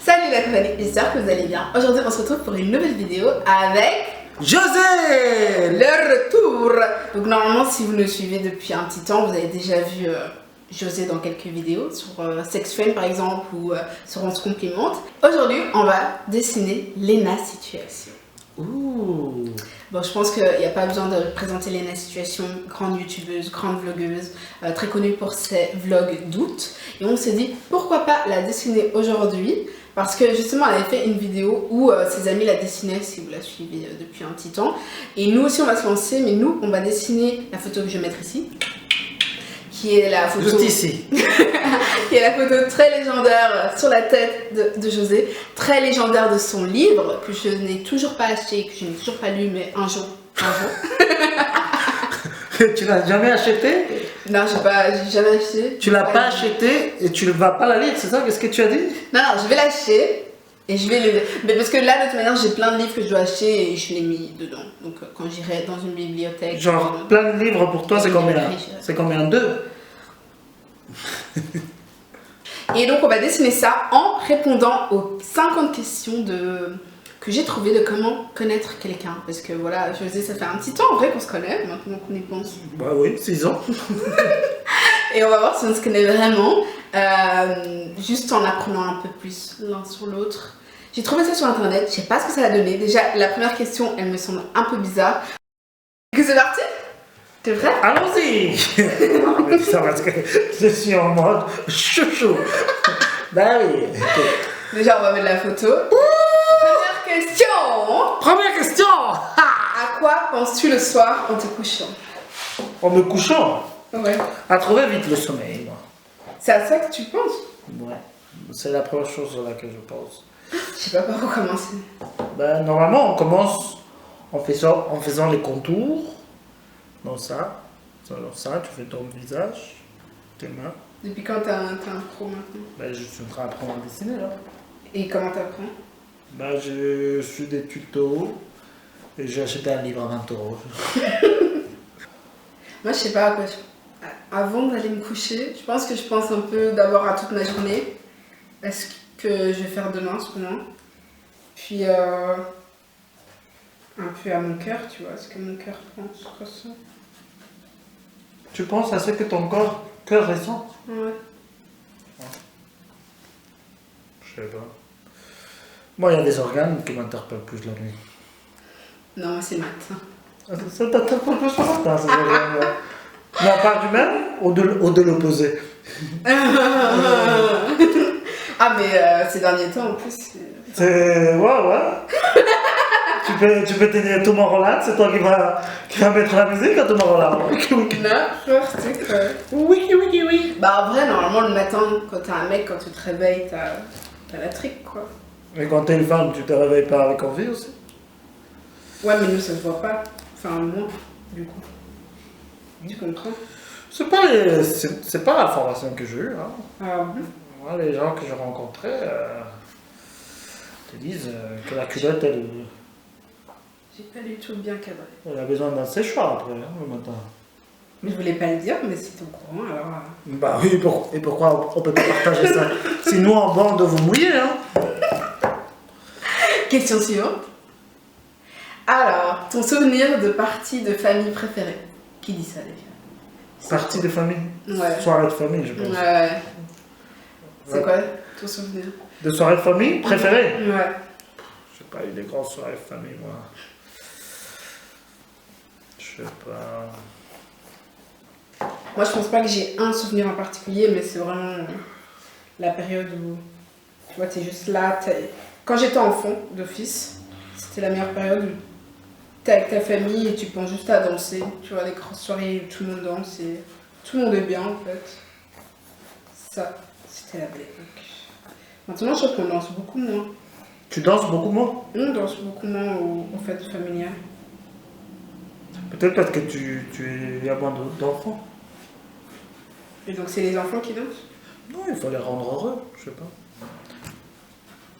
Salut la compagnie, j'espère que vous allez bien. Aujourd'hui on se retrouve pour une nouvelle vidéo avec José. le retour. Donc normalement si vous nous suivez depuis un petit temps, vous avez déjà vu José dans quelques vidéos sur Sexfame par exemple ou sur On se complimente. Aujourd'hui on va dessiner Lena Situation. Ouh. Bon, je pense qu'il n'y a pas besoin de présenter Lena Situation, grande youtubeuse, grande vlogueuse, très connue pour ses vlogs d'août. Et on s'est dit, pourquoi pas la dessiner aujourd'hui? Parce que justement, elle avait fait une vidéo où ses amis la dessinaient, si vous la suivez depuis un petit temps. Et nous aussi, on va se lancer, mais nous, on va dessiner la photo que je vais mettre ici. Qui est la photo... Juste ici. qui est la photo très légendaire sur la tête de José, très légendaire de son livre, que je n'ai toujours pas acheté, que je n'ai toujours pas lu, mais un jour. Tu l'as jamais acheté? Non, j'ai jamais acheté. Tu l'as pas acheté et tu ne vas pas la lire, c'est ça? Qu'est-ce que tu as dit? Non, je vais l'acheter et je vais le... Mais parce que là, de toute manière, j'ai plein de livres que je dois acheter et je l'ai mis dedans. Donc quand j'irai dans une bibliothèque... Genre, plein de livres pour toi, c'est combien? C'est combien? 2? Et donc on va dessiner ça en répondant aux 50 questions que j'ai trouvées de comment connaître quelqu'un. Parce que voilà, José, ça fait un petit temps en vrai qu'on se connaît, maintenant qu'on y pense. Bah oui, 6 ans. Et on va voir si on se connaît vraiment, juste en apprenant un peu plus l'un sur l'autre. J'ai trouvé ça sur internet, je sais pas ce que ça va donner. Déjà, la première question, elle me semble un peu bizarre. Que c'est parti? T'es prêt? Allons-y. Ça parce que je suis en mode chouchou. Bah oui. Déjà, on va mettre la photo. Première question. Première question. À quoi penses-tu le soir en te couchant? En me couchant, Ouais. à trouver vite le sommeil, moi. C'est à ça que tu penses? Ouais. C'est la première chose à laquelle je pense. Je sais pas par où commencer. Ben, normalement, on commence en faisant les contours. Dans ça, tu fais ton visage, tes mains. Depuis quand t'as un pro maintenant? Ben, je suis en train d'apprendre à dessiner là. Et comment t'apprends? Ben, je suis des tutos et j'ai acheté un livre à 20 €. Moi, je sais pas à quoi Avant d'aller me coucher, je pense que je pense un peu d'abord à toute ma journée. Est-ce que je vais faire demain, sûrement. Puis un peu à mon cœur, tu vois, ce que mon cœur pense, ressent. Tu penses à ce que ton cœur ressent? Ouais. Je sais pas. Moi, il y a des organes qui m'interpellent plus la nuit. Non, c'est le matin. Ça t'interpelle plus le matin, ces organes-là. Mais à part du même ou de l'opposé? Ah, mais ces derniers temps, en plus... C'est... Ouais. Tu peux tenir Tomorrowland, c'est toi qui va mettre la musique à Tomorrowland. N'importe quoi. Oui. Bah, en vrai, normalement, le matin, quand t'es un mec, quand tu te réveilles, t'as la trique, quoi. Et quand t'es une femme, tu te réveilles pas avec envie aussi? Ouais, mais nous, ça se voit pas. Enfin, moi, du coup. Tu comprends? C'est pas l'information que j'ai eue. Hein. Ah bon? Moi, les gens que j'ai rencontrés te disent que la culotte, elle J'ai pas du tout bien cadré. a besoin d'un séchoir après, hein, le matin. Mais je voulais pas le dire, mais si t'es au courant, alors... Bah oui, et pourquoi on peut pas partager ça? Si nous, en bande, vous mouillez, hein? Question suivante. Alors, ton souvenir de partie de famille préférée? Qui dit ça, déjà? Partie de famille? Ouais. Soirée de famille, je pense. Ouais. C'est quoi ton souvenir? De soirée de famille préférée? Ouais. J'ai pas eu des grandes soirées de famille, moi. Je sais pas. Moi, je pense pas que j'ai un souvenir en particulier, mais c'est vraiment la période où, tu vois, t'es juste là. Quand j'étais enfant, d'office, c'était la meilleure période où t'es avec ta famille et tu penses juste à danser. Tu vois, les grosses soirées où tout le monde danse et tout le monde est bien, en fait. Ça, c'était la belle époque. Maintenant, je trouve qu'on danse beaucoup moins. Tu danses beaucoup moins? On danse beaucoup moins aux fêtes familiales. Peut-être parce que il y a moins d'enfants. Et donc, c'est les enfants qui dansent? Non, il faut les rendre heureux, je sais pas.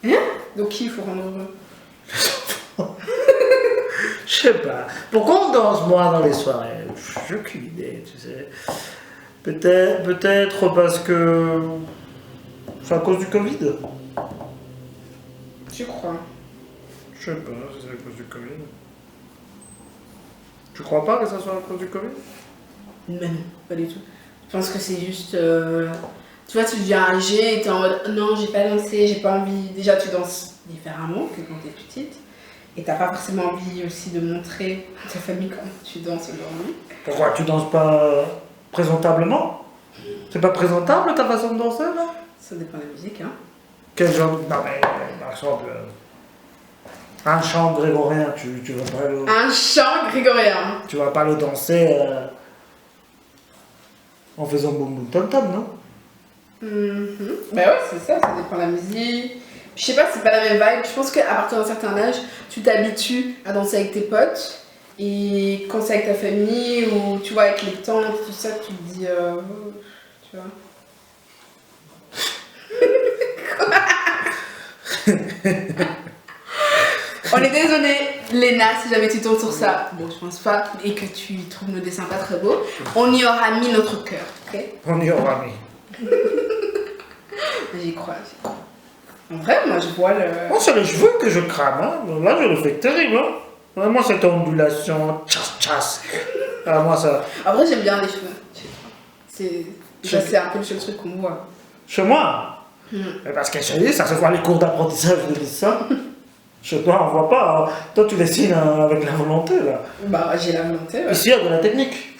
Hein? Donc, qui il faut rendre heureux? Je sais pas. Pourquoi on danse moins dans les soirées? J'ai aucune idée, tu sais. Peut-être parce que C'est à cause du Covid? Tu crois? Je sais pas si c'est à cause du Covid. Tu crois pas que ça soit à cause du Covid? Mais non, pas du tout. Je pense que c'est juste. Tu vois, tu deviens âgé et t'es en mode non, j'ai pas dansé, j'ai pas envie. Déjà, tu danses différemment que quand t'es petite. Et t'as pas forcément envie aussi de montrer à ta famille comment tu danses aujourd'hui. Pourquoi tu danses pas présentablement? C'est pas présentable ta façon de danser là? Ça dépend de la musique, hein. Quel genre de... Non mais par exemple, un chant grégorien, tu vas pas le... Un chant grégorien. Tu vas pas le danser en faisant boum boum tom tom, non? Bah ouais, c'est ça, ça dépend de la musique. Je sais pas, c'est pas la même vibe. Je pense qu'à partir d'un certain âge, tu t'habitues à danser avec tes potes. Et quand c'est avec ta famille ou tu vois, avec les tantes, tout ça, tu te dis. Tu vois. On est désolé, Léna, si jamais tu tombes sur ça. Bon, je pense pas. Et que tu trouves nos dessins pas très beaux. On y aura mis notre cœur, ok? On y aura mis. J'y crois, j'y crois. En vrai, moi je vois le. Moi, c'est les cheveux que je crame, hein. Là, je le fais terrible, hein. Vraiment, cette ondulation, tchass, tchass. Ah, moi, ça... En vrai, j'aime bien les cheveux. C'est un peu le seul truc qu'on voit. Chez moi, parce que je dis, ça se voit les cours d'apprentissage de ça. Chez toi, on voit pas. Hein. Toi, tu dessines avec la volonté, là. Bah, j'ai la volonté, ouais. Ici, il y a de la technique.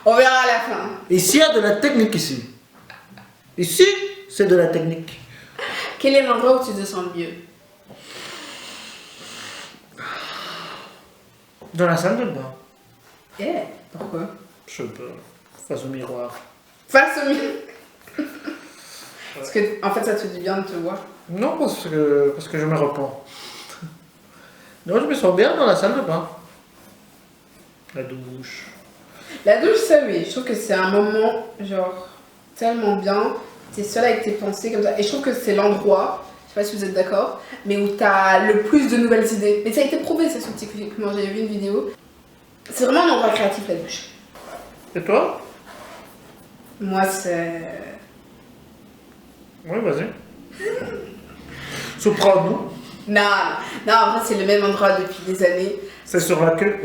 On verra à la fin. Ici, il y a de la technique, ici. Ici, c'est de la technique. Quel est l'endroit où tu te sens le mieux? Dans la salle de bain. Yeah. Pourquoi? Je sais pas. Face au miroir. Face au mieux. Parce que, en fait, ça te fait du bien de te voir. Non, parce que je me repens. Non, je me sens bien dans la salle de bain. La douche. La douche, ça oui. Je trouve que c'est un moment, genre, tellement bien. T'es seule avec tes pensées comme ça. Et je trouve que c'est l'endroit, je sais pas si vous êtes d'accord, mais où t'as le plus de nouvelles idées. Mais ça a été prouvé, ça, scientifiquement. J'avais vu une vidéo. C'est vraiment un endroit créatif, la douche. Et toi? Moi, c'est. Oui, vas-y. Surprends-nous. Non, non, en vrai, c'est le même endroit depuis des années. C'est sur la queue.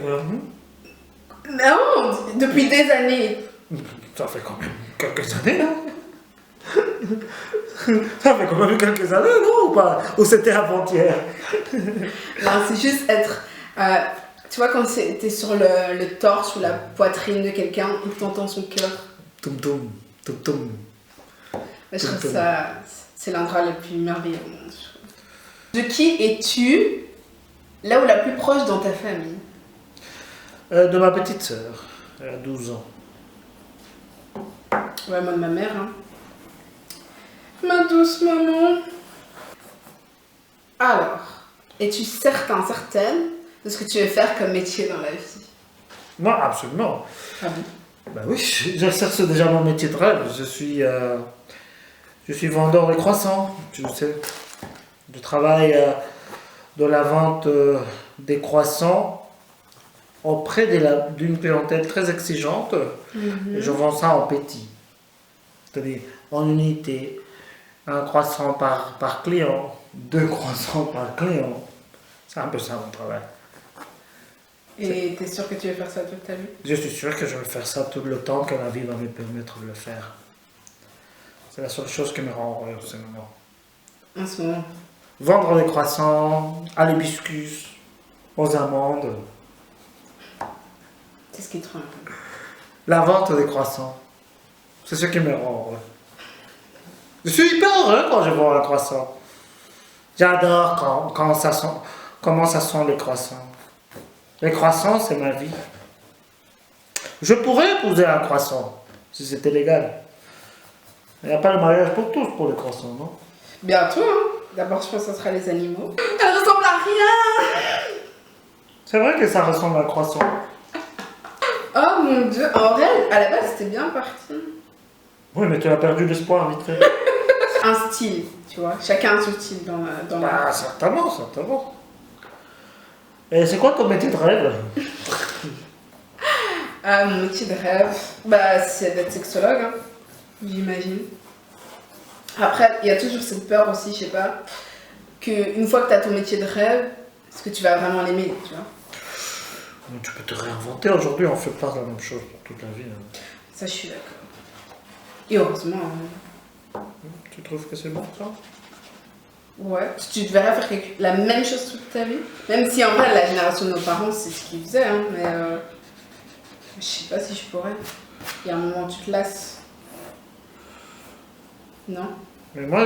Non, depuis des années. Ça fait quand même quelques années, non? Ça fait quand même quelques années, non? Ou pas? Ou c'était avant-hier? Non, c'est juste être. Tu vois, quand t'es sur le torse ou la poitrine de quelqu'un et que t'entends son cœur. Toum toum, toum toum. Je trouve que ça, c'est l'endroit le plus merveilleux au monde. De qui es-tu là où la plus proche dans ta famille? De ma petite sœur, elle a 12 ans. Ouais, moi de ma mère, hein. Ma douce maman. Alors, es-tu certaine de ce que tu veux faire comme métier dans la vie? Moi, absolument. Ah bon? Ben oui, j'exerce déjà mon métier de rêve. Je suis vendeur de croissants, tu le sais. Je travaille de la vente des croissants auprès d'une clientèle très exigeante. Et je vends ça en petit. C'est-à-dire en unité. Un croissant par client, 2 croissants par client. C'est un peu ça mon travail. Et t'es sûr que tu veux faire ça toute ta vie? Je suis sûr que je vais faire ça tout le temps que la vie va me permettre de le faire. C'est la seule chose qui me rend heureux en ce moment. En ce moment. Vendre des croissants à l'hibiscus, aux amandes. C'est ce qui te rend heureux. La vente des croissants. C'est ce qui me rend heureux. Je suis hyper heureux quand je vends un croissant. J'adore comment ça sent les croissants. Les croissants, c'est ma vie. Je pourrais épouser un croissant, si c'était légal. Il n'y a pas le mariage pour tous pour les croissants, non? Bientôt, hein. D'abord, je pense que ce sera les animaux. Elle ressemble à rien. C'est vrai que ça ressemble à un croissant. Oh mon dieu. En vrai, à la base, c'était bien parti. Oui, mais tu as perdu l'espoir vite fait. Un style, tu vois. Chacun a son style dans la... Ah, certainement, certainement. Et c'est quoi ton métier de rêve? Mon métier de rêve, bah, c'est d'être sexologue, hein, j'imagine. Après, il y a toujours cette peur aussi, je sais pas, qu'une fois que tu as ton métier de rêve, est-ce que tu vas vraiment l'aimer, tu vois? Mais tu peux te réinventer. Aujourd'hui, on fait pas la même chose pour toute la vie. Hein. Ça, je suis d'accord. Et heureusement, Tu trouves que c'est bon, ça? ouais. Si tu devrais faire la même chose toute ta vie, même si en vrai, la génération de nos parents, c'est ce qu'ils faisaient, hein, mais je sais pas si je pourrais. Il y a un moment où tu te lasses. Non? Mais moi,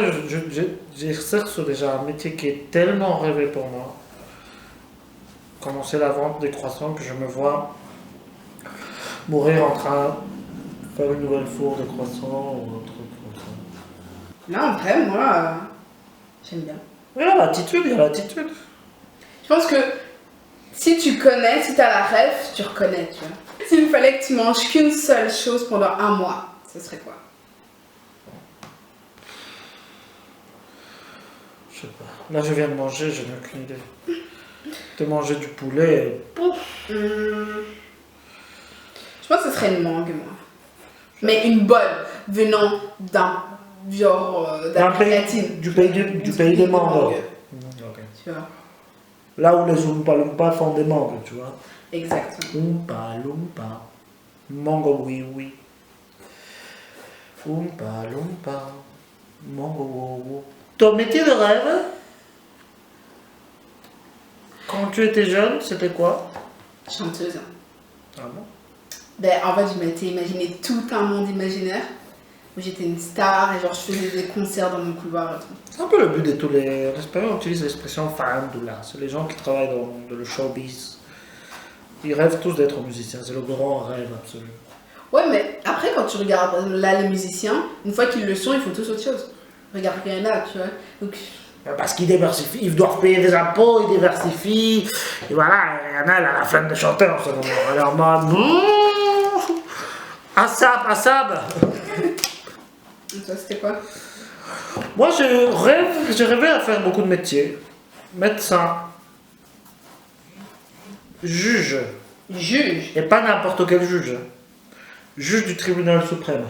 j'exerce déjà un métier qui est tellement rêvé pour moi. Commencer la vente des croissants que je me vois mourir en train de faire une nouvelle four de croissants ou un truc comme ça. Là, en vrai, moi, j'aime bien. Il y a l'attitude, il y a l'attitude. Je pense que si tu connais, si tu as la rêve, tu reconnais, tu vois. S'il fallait que tu manges qu'une seule chose pendant un mois, ce serait quoi? Je sais pas. Là, je viens de manger, je n'ai aucune idée. De manger du poulet. Je pense que ce serait une mangue, moi. Mais une bonne, venant d'un genre d'Amérique latine. Du pays des mangues. Okay. Tu vois. Là où les Oompa Loompa font des mangues, tu vois. Exactement. Oompa Loompa. Mango oui oui. Oompa Loompa. Mango wow wow. Ton métier de rêve, quand tu étais jeune, c'était quoi? Chanteuse. Ah bon? Ben, en fait, je m'étais imaginé tout un monde imaginaire où j'étais une star et genre je faisais des concerts dans mon couloir et tout. C'est un peu le but de tous les... En espagnol, on utilise l'expression farándula. C'est les gens qui travaillent dans le showbiz. Ils rêvent tous d'être musiciens. C'est le grand rêve absolu. Ouais, mais après, quand tu regardes là les musiciens, une fois qu'ils le sont, ils font tous autre chose. Regarde Rihanna, tu vois. Donc... Parce qu'ils diversifient, ils doivent payer des impôts, ils diversifient. Et voilà, Rihanna, elle a la flemme de chanter en ce moment. Elle est en mode... Assab. Et toi, c'était quoi? Moi, j'ai rêvé à faire beaucoup de métiers. Médecin, juge, Juge. et pas n'importe quel juge. Juge du tribunal suprême.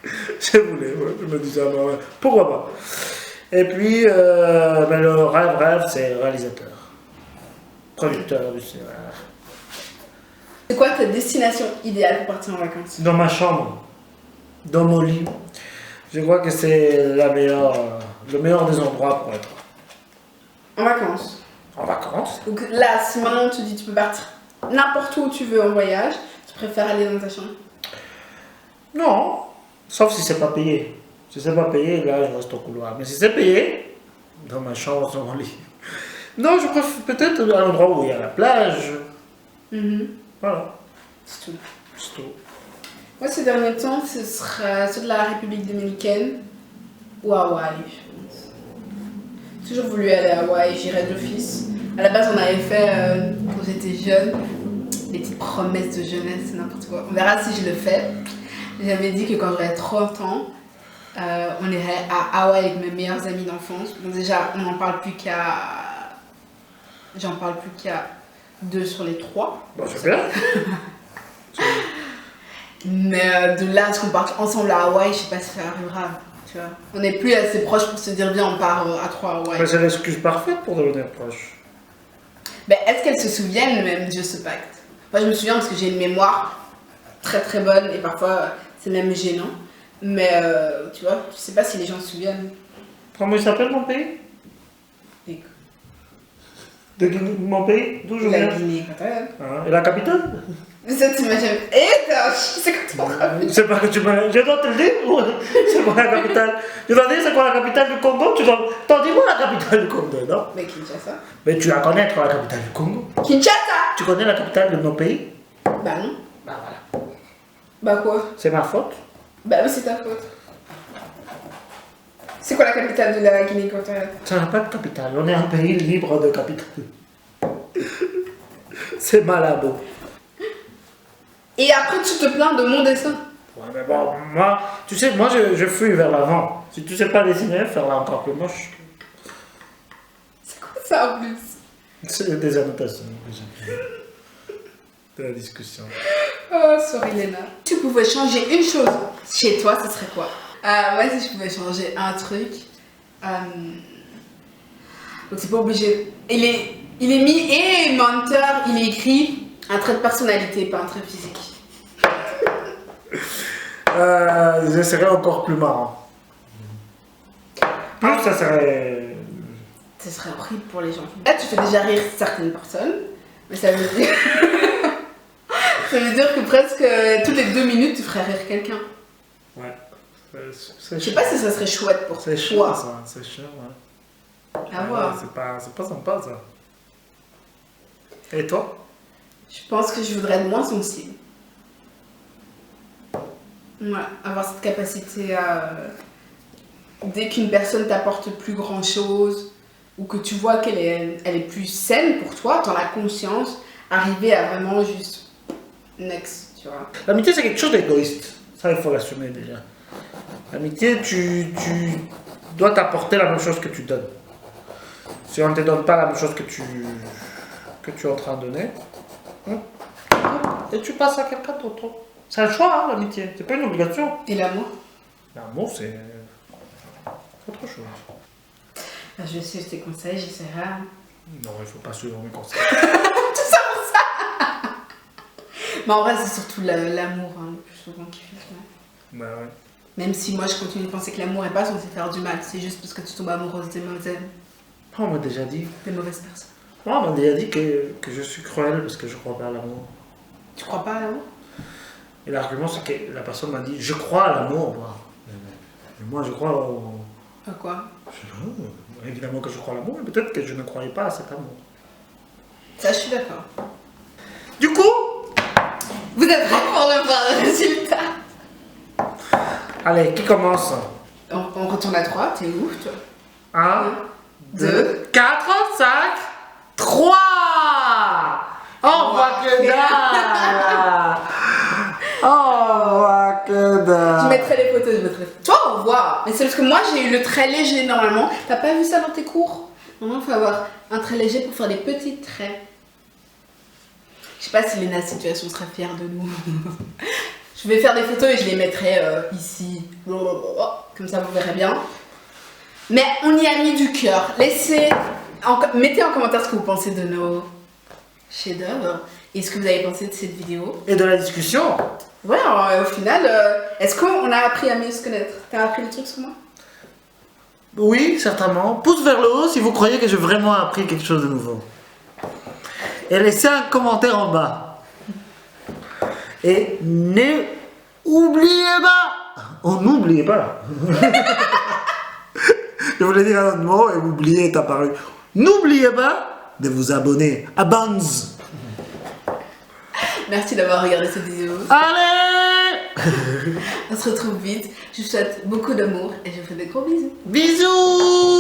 Je voulais, ouais, je me disais, ah ben ouais, pourquoi pas. Et puis, ben le rêve, c'est réalisateur. Producteur du cinéma. C'est quoi ta destination idéale pour partir en vacances? Dans ma chambre, dans mon lit. Je crois que c'est le meilleur des endroits pour être. En vacances. En vacances. Donc là, si maintenant on te dit tu peux partir n'importe où tu veux en voyage, tu préfères aller dans ta chambre? Non, sauf si c'est pas payé. Si c'est pas payé, là je reste au couloir. Mais si c'est payé, dans ma chambre, dans mon lit. Non, je préfère peut-être à l'endroit où il y a la plage. Voilà. C'est tout. C'est tout. Moi, ces derniers temps, ce sera soit de la République dominicaine ou Hawaï, je pense. J'ai toujours voulu aller à Hawaï, j'irais d'office. À la base, on avait fait, quand j'étais jeune, des petites promesses de jeunesse, c'est n'importe quoi. On verra si je le fais. J'avais dit que quand j'aurais 30 ans, on irait à Hawaï avec mes meilleurs amis d'enfance. Donc déjà, on n'en parle plus qu'à... J'en parle plus qu'à 2 sur les 3. Bon, c'est bien. Mais de là à ce qu'on parte ensemble à Hawaï, je sais pas si ça arrivera. Tu vois. On n'est plus assez proches pour se dire viens, on part à 3 à Hawaï. Mais c'est l'excuse parfaite pour devenir proche. Ben, est-ce qu'elles se souviennent même de ce pacte? Moi, je me souviens parce que j'ai une mémoire très très bonne et parfois c'est même gênant. Mais tu vois, je sais pas si les gens se souviennent. Comment il s'appelle mon pays? Et Mon pays? D'où je la viens? Guinée équatoriale. Et la capitale? Mais ça, t'imagines. Et c'est quoi ton problème? C'est pas que tu me... Je dois te le dire ou c'est quoi la capitale? Je dois dire c'est quoi la capitale du Congo? T'en dis-moi la capitale du Congo, non? Mais Kinshasa. Mais tu la connais, toi, la capitale du Congo? Kinshasa! Tu connais la capitale de nos pays? Bah non. Bah voilà. Bah quoi? C'est ma faute. Bah oui, c'est ta faute. C'est quoi la capitale de la Guinée équatoriale? Ça n'a pas de capitale. On est un pays libre de capitale. C'est Malabo. Et après, tu te plains de mon dessin. Ouais, mais bon, moi, tu sais, moi je fuis vers l'avant. Si tu sais pas dessiner, faire-la encore plus moche. C'est quoi ça en plus? C'est des annotations que j'ai fait de la discussion. Oh, sorry Léna. Tu pouvais changer une chose chez toi, ce serait quoi? Moi, si je pouvais changer un truc. Donc, c'est pas obligé. Il est mis et menteur, il est écrit un trait de personnalité, pas un trait physique. Je serais encore plus marrant. Plus, ça serait. Ce serait horrible pour les gens. Là, tu fais déjà rire certaines personnes, mais ça veut dire. Ça veut dire que presque toutes les 2 minutes, tu ferais rire quelqu'un. Ouais. Je sais pas si ça serait chouette pour toi. C'est chiant, ça. C'est chiant, ouais. À voir. C'est pas sympa, ça. Et toi? Je pense que je voudrais être moins sensible. Ouais, avoir cette capacité à. Dès qu'une personne t'apporte plus grand chose, ou que tu vois qu'elle est plus saine pour toi, t'en as conscience, arriver à vraiment juste. Next, tu vois. L'amitié, c'est quelque chose d'égoïste. Ça, il faut l'assumer déjà. L'amitié, tu dois t'apporter la même chose que tu donnes. Si on ne te donne pas la même chose que tu es en train de donner, et tu passes à quelqu'un d'autre. C'est un choix, hein, l'amitié. C'est pas une obligation. Et l'amour? L'amour, c'est autre chose. Je vais suivre tes conseils, j'essaierai. Non, il faut pas suivre mes conseils. Tout ça pour ça. Mais en vrai, c'est surtout l'amour, hein, le plus souvent qui fait ça. Bah ouais. Même si moi, je continue de penser que l'amour est pas censé faire du mal. C'est juste parce que tu tombes amoureuse des mauvaises On m'a déjà dit. personnes. Moi, on m'a déjà dit que je suis cruel parce que je crois pas à l'amour. Tu crois pas à l'amour? Et l'argument, c'est que la personne m'a dit je crois à l'amour, moi. Mais moi, je crois au. À quoi? Je sais pas, évidemment que je crois à l'amour, mais peut-être que je ne croyais pas à cet amour. Ça, je suis d'accord. Du coup, Vous êtes prêts pour le résultat? allez, qui commence? On retourne à 3, t'es où, toi? 1, 2, 2, 4, 5, 3! Oh, voit que dalle! Oh, voit que Je dalle! mettrai les photos, je mettrai. Toi, on voit. Mais c'est parce que moi, j'ai eu le trait léger normalement. T'as pas vu ça dans tes cours? Normalement, il faut avoir un trait léger pour faire des petits traits. Je sais pas si Léna Situation serait fière de nous. Je vais faire des photos et je les mettrai ici. Comme ça, vous verrez bien. Mais on y a mis du cœur. Mettez en commentaire ce que vous pensez de nos chefs-d'œuvre et ce que vous avez pensé de cette vidéo. Et de la discussion? Ouais, alors, au final, est-ce qu'on a appris à mieux se connaître? T'as appris des trucs sur moi? Oui, certainement. Pouce vers le haut si vous croyez que j'ai vraiment appris quelque chose de nouveau. Et laissez un commentaire en bas. Et n'oubliez pas. Oh, n'oubliez pas. Je voulais dire un autre mot et oublier est apparu. N'oubliez pas de vous abonner à Banz. Merci d'avoir regardé cette vidéo. Allez. On se retrouve vite. Je vous souhaite beaucoup d'amour et je vous fais des gros bisous. Bisous.